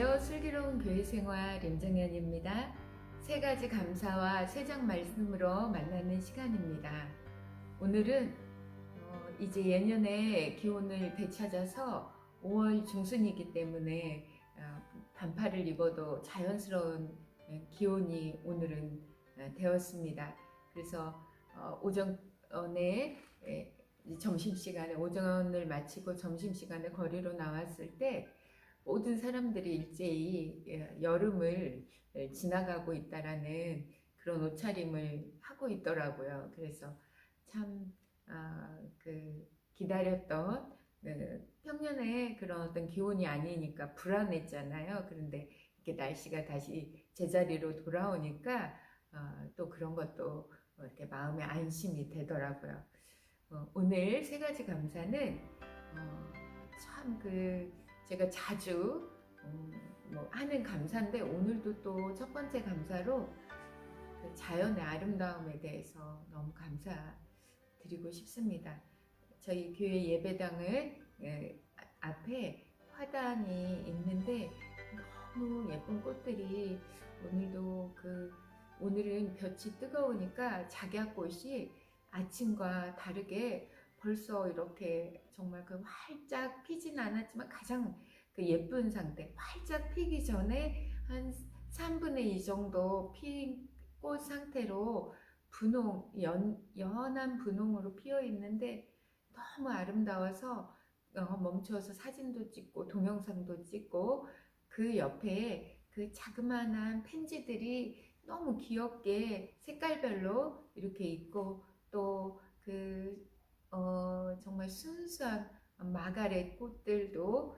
안녕하세요. 슬기로운 교회생활 임정현입니다. 세 가지 감사와 세 장 말씀으로 만나는 시간입니다. 오늘은 이제 예년의 기온을 되찾아서 5월 중순이기 때문에 반팔을 입어도 자연스러운 기온이 오늘은 되었습니다. 그래서 오전에 점심시간에 오전을 마치고 점심시간에 거리로 나왔을 때 모든 사람들이 일제히 여름을 지나가고 있다라는 그런 옷차림을 하고 있더라고요. 그래서 참 기다렸던 평년에 그런 어떤 기온이 아니니까 불안했잖아요. 그런데 이렇게 날씨가 다시 제자리로 돌아오니까 또 그런 것도 이렇게 마음의 안심이 되더라고요. 오늘 세 가지 감사는 참 제가 자주 하는 감사인데, 오늘도 또 첫 번째 감사로 그 자연의 아름다움에 대해서 너무 감사드리고 싶습니다. 저희 교회 예배당을 앞에 화단이 있는데 너무 예쁜 꽃들이 오늘은 볕이 뜨거우니까 작약꽃이 아침과 다르게 벌써 이렇게 정말 활짝 피진 않았지만 가장 예쁜 상태, 활짝 피기 전에 한 3분의 2 정도 핀 꽃 상태로 연한 분홍으로 피어 있는데 너무 아름다워서 멈춰서 사진도 찍고 동영상도 찍고, 그 옆에 그 자그마한 펜지들이 너무 귀엽게 색깔별로 이렇게 있고, 또 정말 순수한 마가렛 꽃들도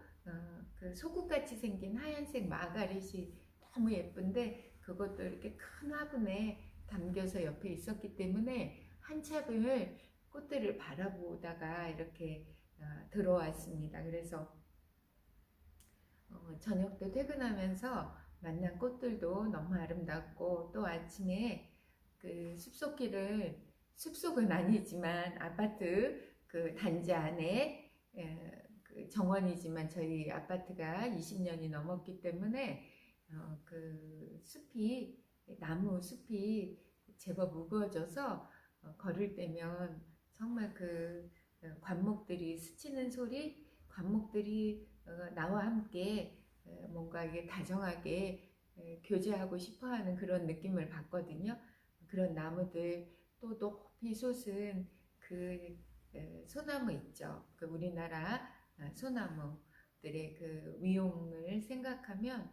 그 속옷같이 생긴 하얀색 마가렛이 너무 예쁜데 그것도 이렇게 큰 화분에 담겨서 옆에 있었기 때문에 한참을 꽃들을 바라보다가 이렇게 들어왔습니다. 그래서 저녁 때 퇴근하면서 만난 꽃들도 너무 아름답고, 또 아침에 그 숲속은 아니지만 아파트 그 단지 안에 그 정원이지만 저희 아파트가 20년이 넘었기 때문에 그 나무 숲이 제법 무거워져서 걸을 때면 정말 관목들이 스치는 소리, 관목들이 나와 함께 뭔가 이게 다정하게 교제하고 싶어하는 그런 느낌을 받거든요. 그런 나무들, 또 높이 솟은 소나무 있죠. 우리나라 소나무들의 위용을 생각하면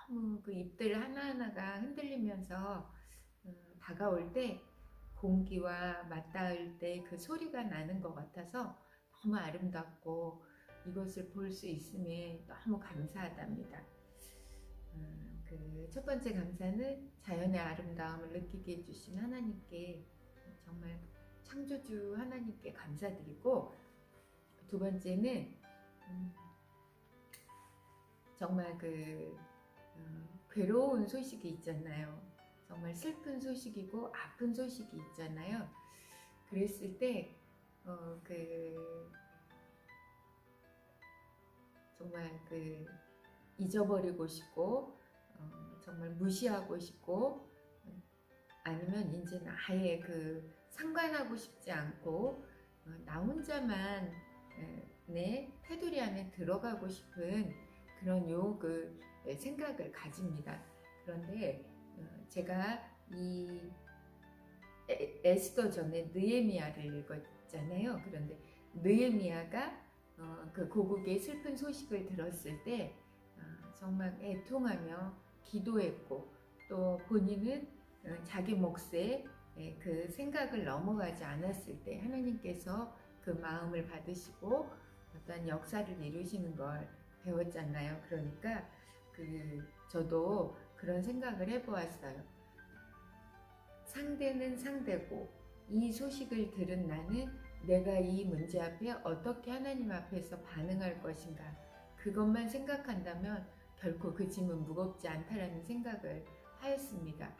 너무 잎들 하나하나가 흔들리면서 다가올 때 공기와 맞닿을 때 그 소리가 나는 것 같아서 너무 아름답고, 이것을 볼 수 있음에 너무 감사하답니다. 첫 번째 감사는 자연의 아름다움을 느끼게 해주신 하나님께, 정말 창조주 하나님께 감사드리고, 두 번째는 정말 괴로운 소식이 있잖아요. 정말 슬픈 소식이고 아픈 소식이 있잖아요. 그랬을 때 정말 잊어버리고 싶고, 정말 무시하고 싶고, 아니면 이제는 아예 상관하고 싶지 않고 나 혼자만 내 테두리 안에 들어가고 싶은 그런 생각을 가집니다. 그런데 제가 이 에스더 전에 느헤미야를 읽었잖아요. 그런데 느헤미야가 고국의 슬픈 소식을 들었을 때 정말 애통하며 기도했고, 또 본인은 자기 몫에 그 생각을 넘어가지 않았을 때 하나님께서 그 마음을 받으시고 어떤 역사를 이루시는 걸 배웠잖아요. 그러니까 저도 그런 생각을 해보았어요. 상대는 상대고, 이 소식을 들은 나는 내가 이 문제 앞에 어떻게 하나님 앞에서 반응할 것인가, 그것만 생각한다면 결코 그 짐은 무겁지 않다라는 생각을 하였습니다.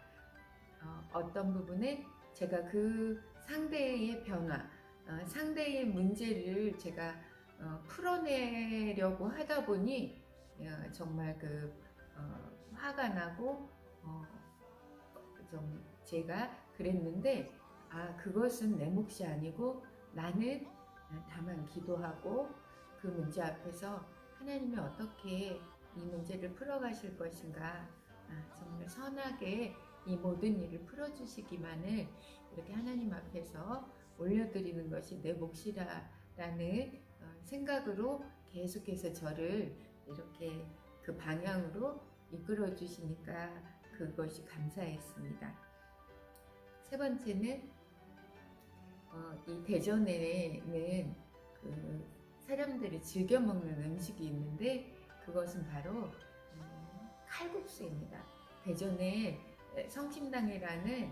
어떤 부분에 제가 상대의 변화, 상대의 문제를 제가 풀어내려고 하다 보니 정말 화가 나고 좀 제가 그랬는데, 그것은 내 몫이 아니고 나는 다만 기도하고 그 문제 앞에서 하나님이 어떻게 이 문제를 풀어가실 것인가, 정말 선하게 이 모든 일을 풀어주시기만을 이렇게 하나님 앞에서 올려드리는 것이 내 몫이라는 생각으로 계속해서 저를 이렇게 그 방향으로 이끌어 주시니까 그것이 감사했습니다. 세 번째는 이 대전에는 사람들이 즐겨 먹는 음식이 있는데, 그것은 바로 칼국수입니다. 대전에 성심당이라는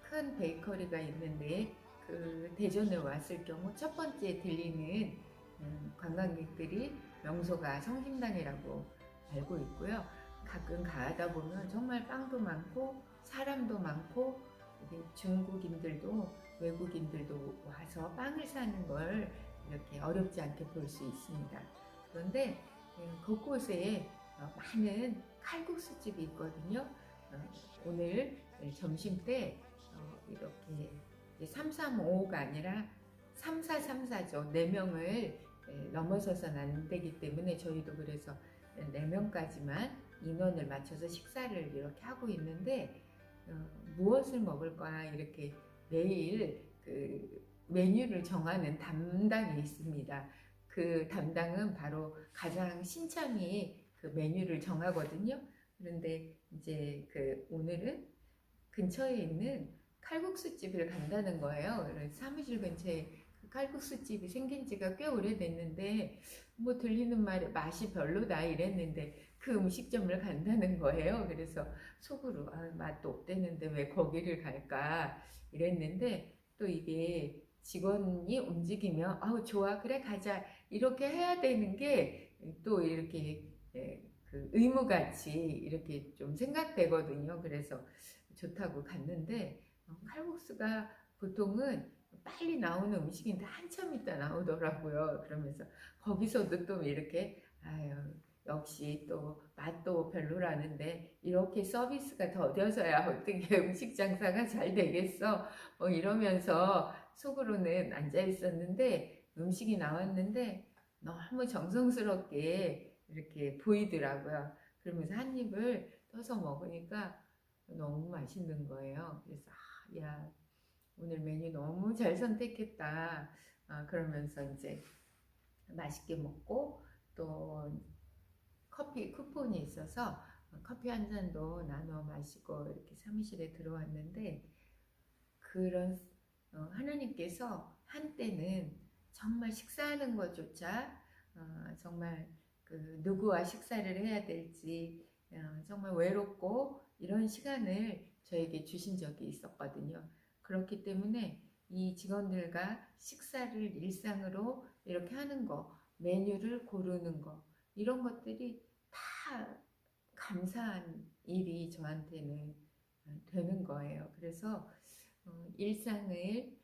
큰 베이커리가 있는데, 그 대전에 왔을 경우 첫 번째 들리는 관광객들이 명소가 성심당이라고 알고 있고요. 가끔 가다 보면 정말 빵도 많고 사람도 많고, 중국인들도 외국인들도 와서 빵을 사는 걸 이렇게 어렵지 않게 볼 수 있습니다. 그런데 곳곳에 많은 칼국수집이 있거든요. 오늘 점심 때 이렇게 335가 아니라 3434죠. 4명을 넘어서서는 안 되기 때문에 저희도 그래서 4명까지만 인원을 맞춰서 식사를 이렇게 하고 있는데, 무엇을 먹을까 이렇게 매일 그 메뉴를 정하는 담당이 있습니다. 그 담당은 바로 가장 신참이 그 메뉴를 정하거든요. 그런데 이제 오늘은 근처에 있는 칼국수집을 간다는 거예요. 사무실 근처에 칼국수집이 생긴 지가 꽤 오래됐는데, 뭐 들리는 말에 맛이 별로다 이랬는데 그 음식점을 간다는 거예요. 그래서 속으로 맛도 없대는데 왜 거기를 갈까 이랬는데, 또 이게 직원이 움직이면 좋아 그래 가자 이렇게 해야 되는 게 또 이렇게 그 의무같이 이렇게 좀 생각되거든요. 그래서 좋다고 갔는데, 칼국수가 보통은 빨리 나오는 음식인데 한참 있다 나오더라고요. 그러면서 거기서도 또 이렇게 역시 또 맛도 별로라는데 이렇게 서비스가 더뎌져야 어떻게 음식 장사가 잘 되겠어 이러면서 속으로는 앉아 있었는데, 음식이 나왔는데 너무 정성스럽게 이렇게 보이더라고요. 그러면서 한 입을 떠서 먹으니까 너무 맛있는 거예요. 그래서 야, 오늘 메뉴 너무 잘 선택했다. 그러면서 이제 맛있게 먹고, 또 커피 쿠폰이 있어서 커피 한 잔도 나눠 마시고 이렇게 사무실에 들어왔는데, 그런 하나님께서 한때는 정말 식사하는 것조차 정말 누구와 식사를 해야 될지 정말 외롭고 이런 시간을 저에게 주신 적이 있었거든요. 그렇기 때문에 이 직원들과 식사를 일상으로 이렇게 하는 거, 메뉴를 고르는 거, 이런 것들이 다 감사한 일이 저한테는 되는 거예요. 그래서 일상을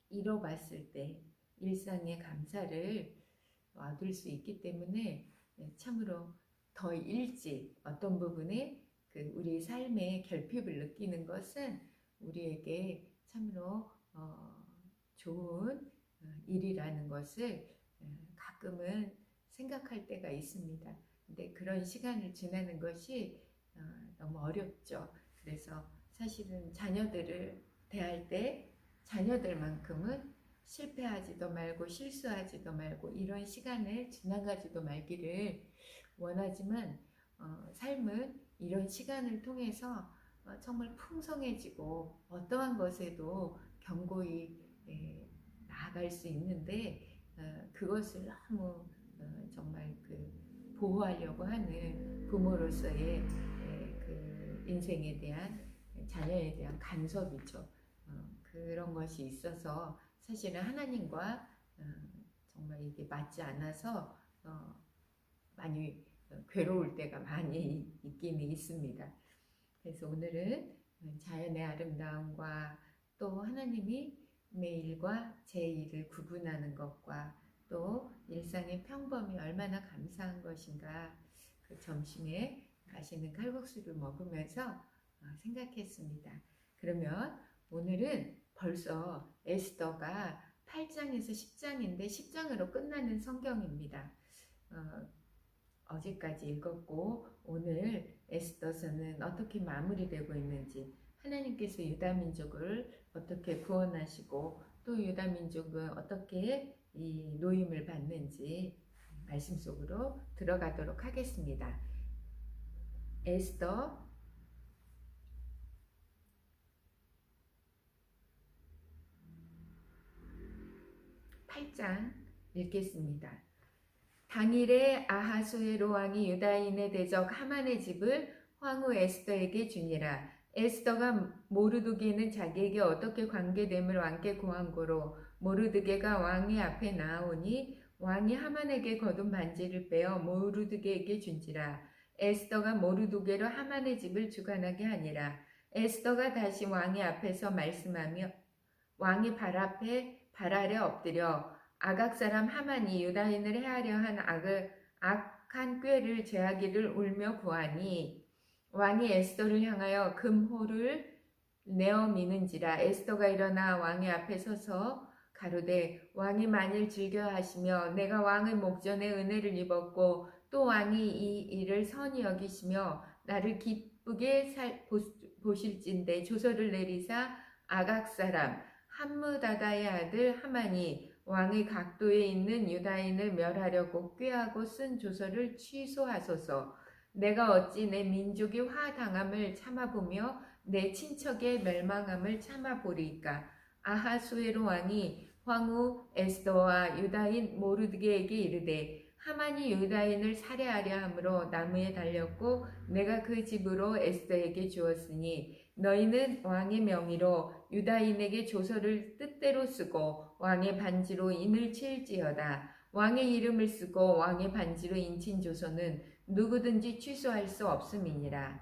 이뤄봤을 때 일상의 감사를 얻을 수 있기 때문에 참으로 더 일찍 어떤 부분에 우리 삶의 결핍을 느끼는 것은 우리에게 참으로 좋은 일이라는 것을 가끔은 생각할 때가 있습니다. 근데 그런 시간을 지나는 것이 너무 어렵죠. 그래서 사실은 자녀들을 대할 때 자녀들만큼은 실패하지도 말고 실수하지도 말고 이런 시간을 지나가지도 말기를 원하지만, 삶은 이런 시간을 통해서 정말 풍성해지고 어떠한 것에도 견고히 나아갈 수 있는데, 그것을 너무 정말 보호하려고 하는 부모로서의 인생에 대한, 자녀에 대한 간섭이죠. 그런 것이 있어서 사실은 하나님과 정말 이게 맞지 않아서 많이 괴로울 때가 많이 있긴 있습니다. 그래서 오늘은 자연의 아름다움과 또 하나님이 내 일과 제 일을 구분하는 것과 또 일상의 평범이 얼마나 감사한 것인가, 그 점심에 가시는 칼국수를 먹으면서 생각했습니다. 그러면 오늘은 벌써 에스더가 8장에서 10장인데 10장으로 끝나는 성경입니다. 어제까지 읽었고 오늘 에스더서는 어떻게 마무리되고 있는지, 하나님께서 유다민족을 어떻게 구원하시고 또 유다민족은 어떻게 이 노임을 받는지 말씀 속으로 들어가도록 하겠습니다. 에스더 8장 읽겠습니다. 당일에 아하수에로 왕이 유다인의 대적 하만의 집을 황후 에스더에게 주니라. 에스더가 모르드게는 자기에게 어떻게 관계됨을 왕께 구한 고로 모르드게가 왕의 앞에 나아오니 왕이 하만에게 거둔 반지를 빼어 모르드게에게 준지라. 에스더가 모르드게로 하만의 집을 주관하게 하니라. 에스더가 다시 왕의 앞에서 말씀하며 왕이 발 아래 엎드려 아각 사람 하만이 유다인을 해하려 한 악한 꾀를 제하기를 울며 구하니 왕이 에스더를 향하여 금호를 내어 미는지라. 에스더가 일어나 왕의 앞에 서서 가로되 왕이 만일 즐겨하시며 내가 왕의 목전에 은혜를 입었고 또 왕이 이 일을 선히 여기시며 나를 기쁘게 보실진대 조서를 내리사 아각 사람 함므다다의 아들 하만이 왕의 각도에 있는 유다인을 멸하려고 꾀하고 쓴 조서를 취소하소서. 내가 어찌 내 민족이 화당함을 참아보며 내 친척의 멸망함을 참아보리까. 아하수에로 왕이 황후 에스더와 유다인 모르드게에게 이르되 하만이 유다인을 살해하려 함으로 나무에 달렸고 내가 그 집으로 에스더에게 주었으니 너희는 왕의 명의로 유다인에게 조서를 뜻대로 쓰고 왕의 반지로 인을 칠지어다. 왕의 이름을 쓰고 왕의 반지로 인친 조서는 누구든지 취소할 수 없음이니라.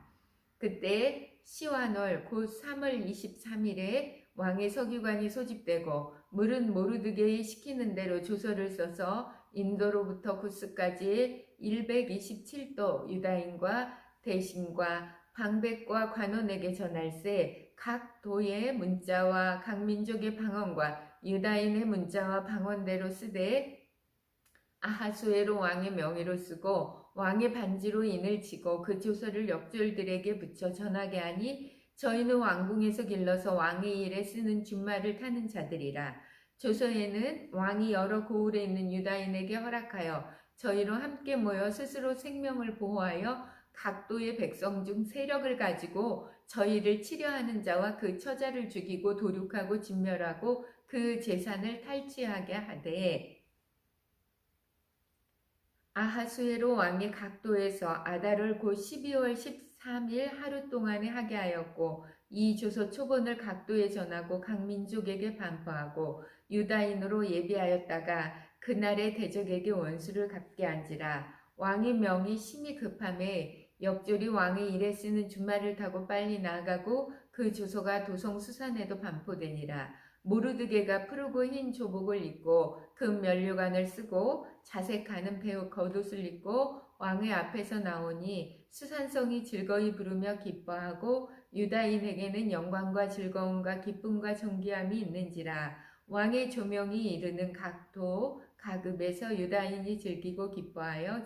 그때 시완월 곧 3월 23일에 왕의 서기관이 소집되고 물은 모르드게의 시키는 대로 조서를 써서 인도로부터 구스까지 127도 유다인과 대신과 방백과 관원에게 전할세 각 도의 문자와 각 민족의 방언과 유다인의 문자와 방언대로 쓰되 아하수에로 왕의 명의로 쓰고 왕의 반지로 인을 치고 그 조서를 역졸들에게 붙여 전하게 하니 저희는 왕궁에서 길러서 왕의 일에 쓰는 준말을 타는 자들이라. 조서에는 왕이 여러 고을에 있는 유다인에게 허락하여 저희로 함께 모여 스스로 생명을 보호하여 각도의 백성 중 세력을 가지고 저희를 치려하는 자와 그 처자를 죽이고 도륙하고 진멸하고 그 재산을 탈취하게 하되 아하수에로 왕이 각도에서 아달월 곧 12월 13일 하루 동안에 하게 하였고 이 조서 초본을 각도에 전하고 각 민족에게 반포하고 유다인으로 예비하였다가 그날의 대적에게 원수를 갚게 한지라. 왕의 명이 심히 급함에 역졸이 왕의 일에 쓰는 준말을 타고 빨리 나아가고 그 조서가 도성 수산에도 반포되니라. 모르드게가 푸르고 흰 조복을 입고 금 면류관을 쓰고 자색하는 배우 겉옷을 입고 왕의 앞에서 나오니 수산성이 즐거이 부르며 기뻐하고 유다인에게는 영광과 즐거움과 기쁨과 존귀함이 있는지라. 왕의 조명이 이르는 각도 가급에서 유다인이 즐기고 기뻐하여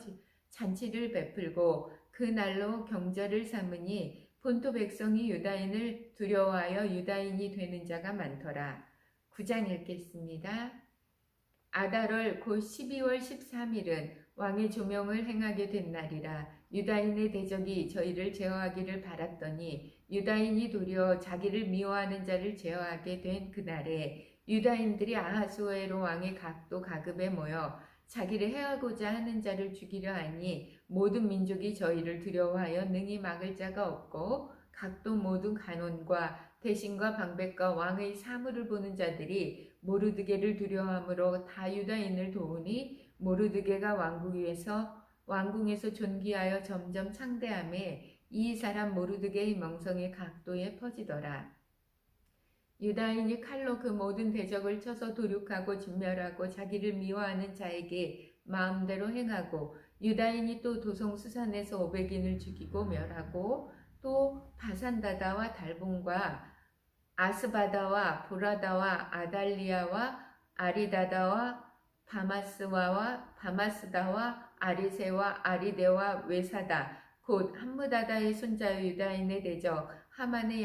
잔치를 베풀고 그 날로 경절을 삼으니 본토 백성이 유다인을 두려워하여 유다인이 되는 자가 많더라. 9장 읽겠습니다. 아달월 곧 12월 13일은 왕의 조명을 행하게 된 날이라. 유다인의 대적이 저희를 제어하기를 바랐더니 유다인이 도리어 자기를 미워하는 자를 제어하게 된 그날에 유다인들이 아하수에로 왕의 각도 가급에 모여 자기를 해하고자 하는 자를 죽이려 하니 모든 민족이 저희를 두려워하여 능히 막을 자가 없고 각도 모든 관원과 대신과 방백과 왕의 사물을 보는 자들이 모르드게를 두려워함으로 다 유다인을 도우니 모르드게가 왕궁에서 존귀하여 점점 창대함에 이 사람 모르드게의 명성이 각도에 퍼지더라. 유다인이 칼로 그 모든 대적을 쳐서 도륙하고 진멸하고 자기를 미워하는 자에게 마음대로 행하고 유다인이 또 도성 수산에서 500인을 죽이고 멸하고 또 바산다다와 달본과 아스바다와 보라다와 아달리아와 아리다다와 바마스다와 아리세와 아리데와 외사다 곧 함무다다의 손자의 유다인의 대적 하만의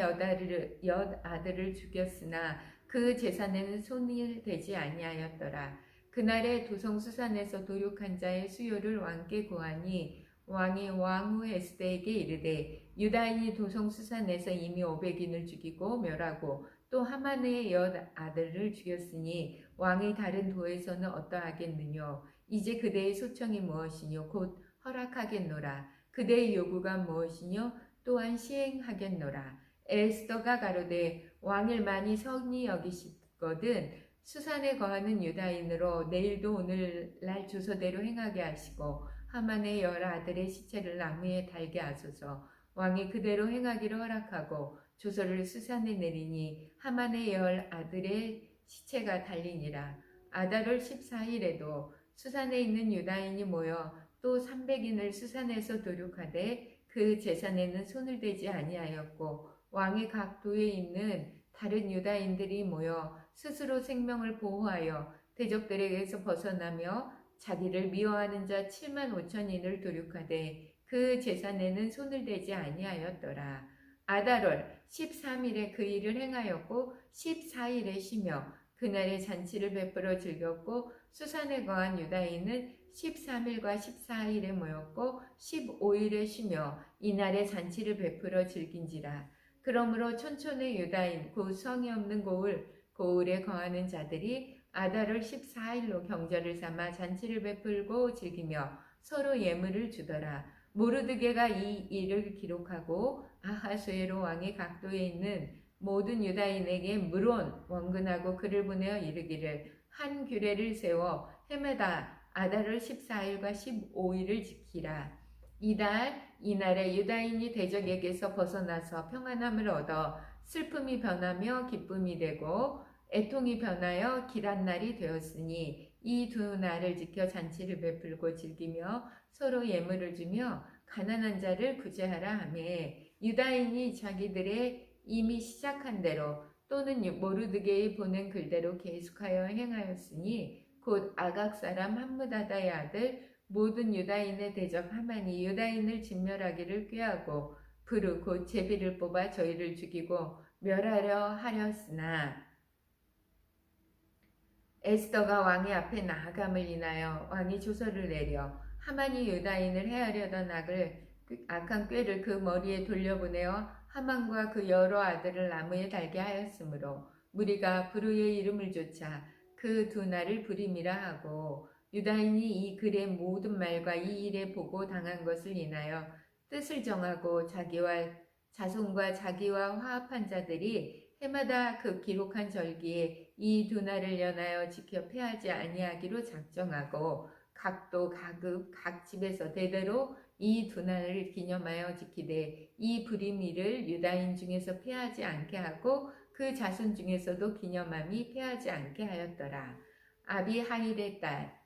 엿아들을 죽였으나 그 재산에는 손이 되지 아니하였더라. 그날에 도성수산에서 도륙한 자의 수요를 왕께 구하니 왕이 왕후 에스더에게 이르되 유다인이 도성수산에서 이미 500인을 죽이고 멸하고 또 하만의 엿아들을 죽였으니 왕이 다른 도에서는 어떠하겠느뇨. 이제 그대의 소청이 무엇이뇨. 곧 허락하겠노라. 그대의 요구가 무엇이뇨. 또한 시행하겠노라. 에스더가 가로되 왕을 많이 성히 여기시거든 수산에 거하는 유다인으로 내일도 오늘날 주소대로 행하게 하시고 하만의 열 아들의 시체를 나무에 달게 하소서. 왕이 그대로 행하기를 허락하고 조서를 수산에 내리니 하만의 열 아들의 시체가 달리니라. 아달월 14일에도 수산에 있는 유다인이 모여 또 300인을 수산에서 도륙하되 그 재산에는 손을 대지 아니하였고 왕의 각 도에 있는 다른 유다인들이 모여 스스로 생명을 보호하여 대적들에게서 벗어나며 자기를 미워하는 자 7만 5천인을 도륙하되 그 재산에는 손을 대지 아니하였더라. 아달월 13일에 그 일을 행하였고 14일에 쉬며 그날에 잔치를 베풀어 즐겼고 수산에 거한 유다인은 13일과 14일에 모였고 15일에 쉬며 이날에 잔치를 베풀어 즐긴지라. 그러므로 촌촌의 유다인 곧 성이 없는 고을에 거하는 자들이 아달월 14일로 경절을 삼아 잔치를 베풀고 즐기며 서로 예물을 주더라. 모르드게가 이 일을 기록하고 아하수에로 왕의 각도에 있는 모든 유다인에게 물론 원근하고 글을 보내어 이르기를 한 규례를 세워 해마다 아달월 14일과 15일을 지키라. 이날에 유다인이 대적에게서 벗어나서 평안함을 얻어 슬픔이 변하며 기쁨이 되고 애통이 변하여 길한 날이 되었으니 이 두 날을 지켜 잔치를 베풀고 즐기며 서로 예물을 주며 가난한 자를 구제하라 하매 유다인이 자기들의 이미 시작한 대로 또는 모르드게의 보낸 글대로 계속하여 행하였으니 곧 아각 사람 함무다다의 아들 모든 유다인의 대적 하만이 유다인을 진멸하기를 꾀하고 부르 곧 제비를 뽑아 저희를 죽이고 멸하려 하렸으나 에스더가 왕의 앞에 나아감을 인하여 왕이 조서를 내려 하만이 유다인을 해하려던 악한 꾀를 그 머리에 돌려보내어 하만과 그 여러 아들을 나무에 달게 하였으므로 무리가 부르의 이름을 조차 그 두 날을 부림이라 하고 유다인이 이 글의 모든 말과 이 일에 보고 당한 것을 인하여 뜻을 정하고 자기와 자손과 자기와 화합한 자들이 해마다 그 기록한 절기에 이 두 날을 연하여 지켜 패하지 아니하기로 작정하고 각도 각 집에서 대대로 이 두 날을 기념하여 지키되 이 부림일을 유다인 중에서 패하지 않게 하고 그 자손 중에서도 기념함이 패하지 않게 하였더라. 아비하일의 딸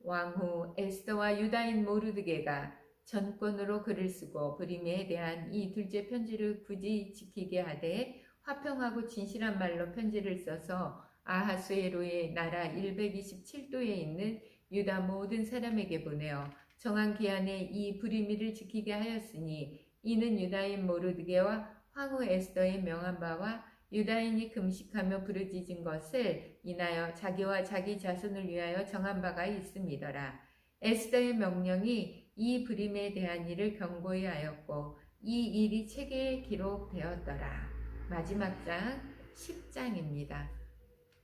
왕후 에스더와 유다인 모르드게가 전권으로 글을 쓰고 부림에 대한 이 둘째 편지를 굳이 지키게 하되 화평하고 진실한 말로 편지를 써서 아하수에로의 나라 127도에 있는 유다 모든 사람에게 보내어 정한 기한에 이 부림일을 지키게 하였으니 이는 유다인 모르드게와 황후 에스더의 명한 바와 유다인이 금식하며 부르짖은 것을 인하여 자기와 자기 자손을 위하여 정한 바가 있음이더라. 에스더의 명령이 이 부림에 대한 일을 경고히 하였고 이 일이 책에 기록되었더라. 마지막 장 10장입니다.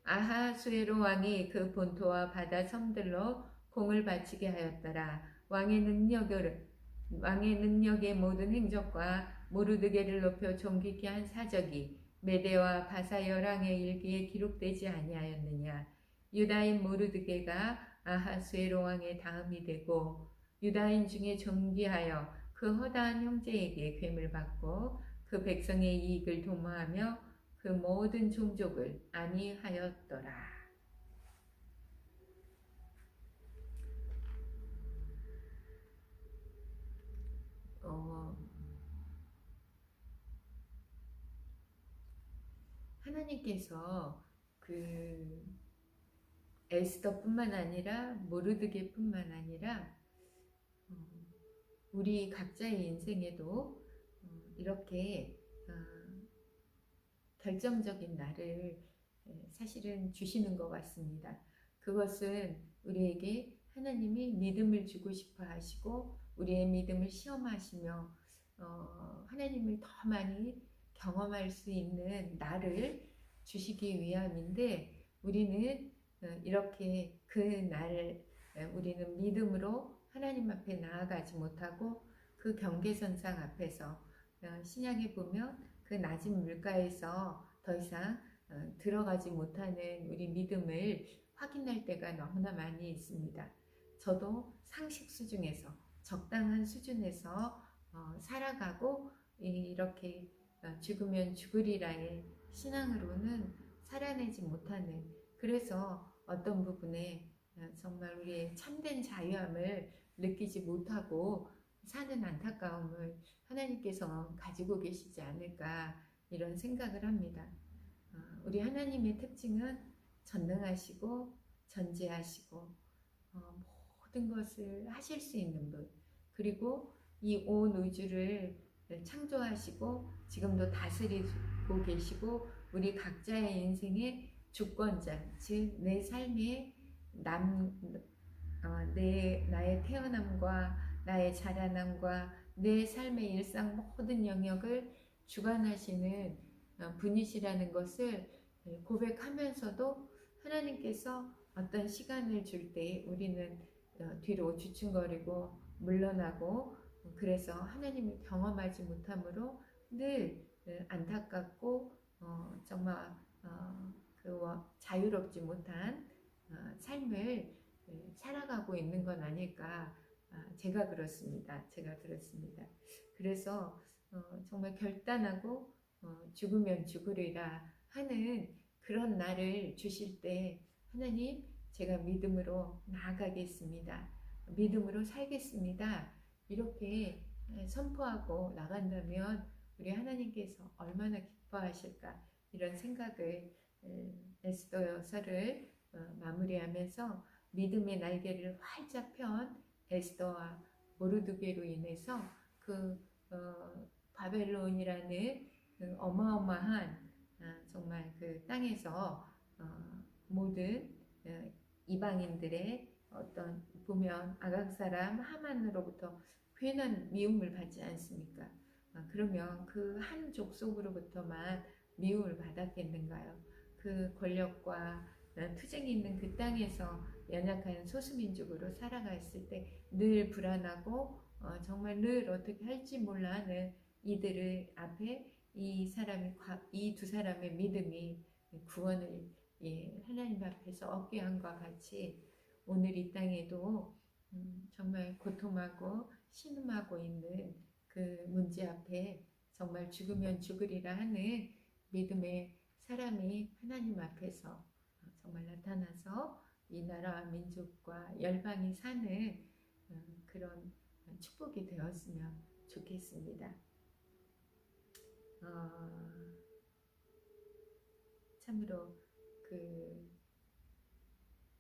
아하수에로 왕이 그 본토와 바다 섬들로 공을 바치게 하였더라. 왕의 능력의 모든 행적과 모르드게를 높여 존귀케 한 사적이 메대와 바사 열왕의 일기에 기록되지 아니하였느냐. 유다인 모르드게가 아하수에로 왕의 다음이 되고 유다인 중에 존귀하여 그 허다한 형제에게 괴물 받고 그 백성의 이익을 도모하며 그 모든 종족을 아니하였더라. 하나님께서 그 에스더뿐만 아니라 모르드게뿐만 아니라 우리 각자의 인생에도 이렇게 결정적인 날을 사실은 주시는 것 같습니다. 그것은 우리에게 하나님이 믿음을 주고 싶어 하시고 우리의 믿음을 시험하시며 하나님을 더 많이 경험할 수 있는 날을 주시기 위함인데 우리는 이렇게 그 날 우리는 믿음으로 하나님 앞에 나아가지 못하고 그 경계선상 앞에서 신약에 보면 그 낮은 물가에서 더 이상 들어가지 못하는 우리 믿음을 확인할 때가 너무나 많이 있습니다. 저도 상식 수준에서 적당한 수준에서 살아가고 이렇게 죽으면 죽으리라의 신앙으로는 살아내지 못하는 그래서 어떤 부분에 정말 우리의 참된 자유함을 느끼지 못하고 사는 안타까움을 하나님께서 가지고 계시지 않을까 이런 생각을 합니다. 우리 하나님의 특징은 전능하시고 전지하시고 모든 것을 하실 수 있는 분 그리고 이 온 우주를 창조하시고 지금도 다스리고 계시고 우리 각자의 인생의 주권자 즉 내 삶의 나의 태어남과 나의 자라남과 내 삶의 일상 모든 영역을 주관하시는 분이시라는 것을 고백하면서도 하나님께서 어떤 시간을 줄 때 우리는 뒤로 주춤거리고 물러나고 그래서 하나님을 경험하지 못하므로 늘 안타깝고 정말 그 자유롭지 못한 삶을 살아가고 있는 건 아닐까 제가 그렇습니다. 그래서 정말 결단하고 죽으면 죽으리라 하는 그런 날을 주실 때 하나님 제가 믿음으로 나아가겠습니다. 믿음으로 살겠습니다. 이렇게 선포하고 나간다면 우리 하나님께서 얼마나 기뻐하실까 이런 생각을 에스더서를 마무리하면서 믿음의 날개를 활짝 편 에스더와 모르드게로 인해서 그 바벨론이라는 그 어마어마한 정말 그 땅에서 모든 이방인들의 어떤 보면 아각 사람 하만으로부터 괜한 미움을 받지 않습니까? 그러면 그 한 족속으로부터만 미움을 받았겠는가요? 그 권력과 투쟁이 있는 그 땅에서 연약한 소수민족으로 살아갔을 때 늘 불안하고 정말 늘 어떻게 할지 몰라 하는 이들을 앞에 이 두 사람의 믿음이 구원을 하나님 앞에서 얻게 함과 같이 오늘 이 땅에도 정말 고통하고 신음하고 있는 그 문제 앞에 정말 죽으면 죽으리라 하는 믿음의 사람이 하나님 앞에서 정말 나타나서 이 나라와 민족과 열방이 사는 그런 축복이 되었으면 좋겠습니다. 참으로 그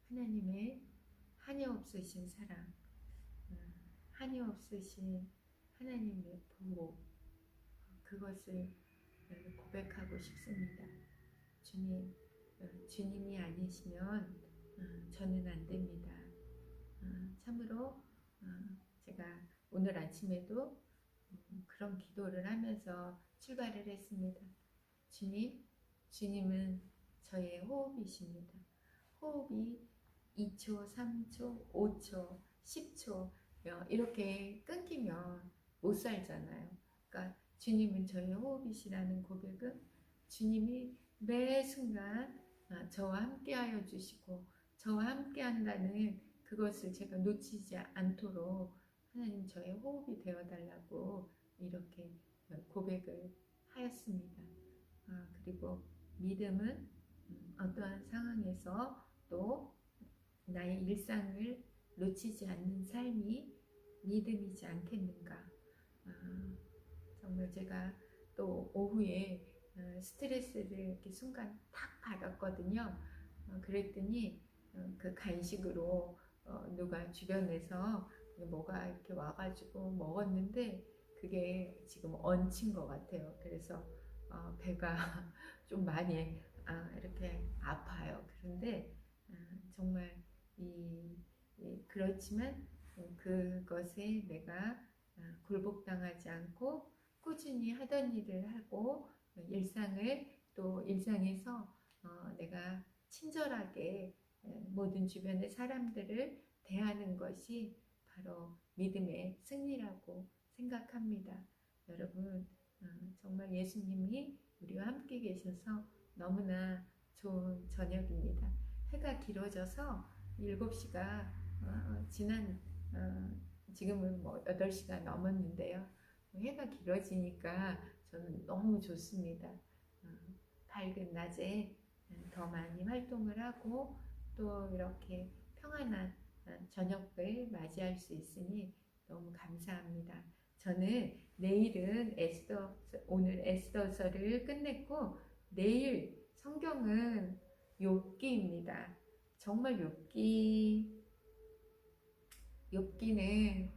하나님의 한이 없으신 사랑, 한이 없으신 하나님의 보호, 그것을 고백하고 싶습니다. 주님이 아니시면 저는 안 됩니다. 참으로 제가 오늘 아침에도 그런 기도를 하면서 출발을 했습니다. 주님은 저의 호흡이십니다. 호흡이 2초, 3초, 5초, 10초 이렇게 끊기면 못 살잖아요. 그러니까 주님은 저의 호흡이시라는 고백은 주님이 매 순간 저와 함께하여 주시고 저와 함께한다는 그것을 제가 놓치지 않도록 하나님 저의 호흡이 되어달라고 이렇게 고백을 하였습니다. 그리고 믿음은 어떠한 상황에서 또 나의 일상을 놓치지 않는 삶이 믿음이지 않겠는가. 아, 정말 제가 또 오후에 스트레스를 이렇게 순간 탁 받았거든요. 그랬더니 그 간식으로 누가 주변에서 뭐가 이렇게 와가지고 먹었는데 그게 지금 얹힌 것 같아요. 그래서 배가 좀 많이 이렇게 아파요. 그런데 정말 그렇지만 그것에 내가 굴복당하지 않고 꾸준히 하던 일을 하고 일상을 또 일상에서 내가 친절하게 모든 주변의 사람들을 대하는 것이 바로 믿음의 승리라고 생각합니다. 여러분, 정말 예수님이 우리와 함께 계셔서 너무나 좋은 저녁입니다. 해가 길어져서 7시가 지난 지금은 뭐 8시가 넘었는데요. 해가 길어지니까 저는 너무 좋습니다. 밝은 낮에 더 많이 활동을 하고 또 이렇게 평안한 저녁을 맞이할 수 있으니 너무 감사합니다. 저는 내일은 오늘 에스더서를 끝냈고 내일 성경은 욥기입니다. 정말 욥기는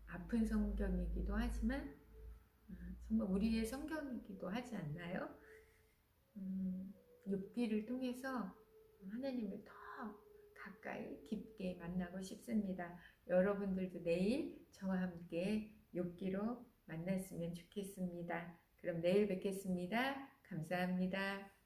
아픈 성경이기도 하지만 정말 우리의 성경이기도 하지 않나요? 욥기를 통해서 하나님을 더 가까이 깊게 만나고 싶습니다. 여러분들도 내일 저와 함께 욥기로 만났으면 좋겠습니다. 그럼 내일 뵙겠습니다. 감사합니다.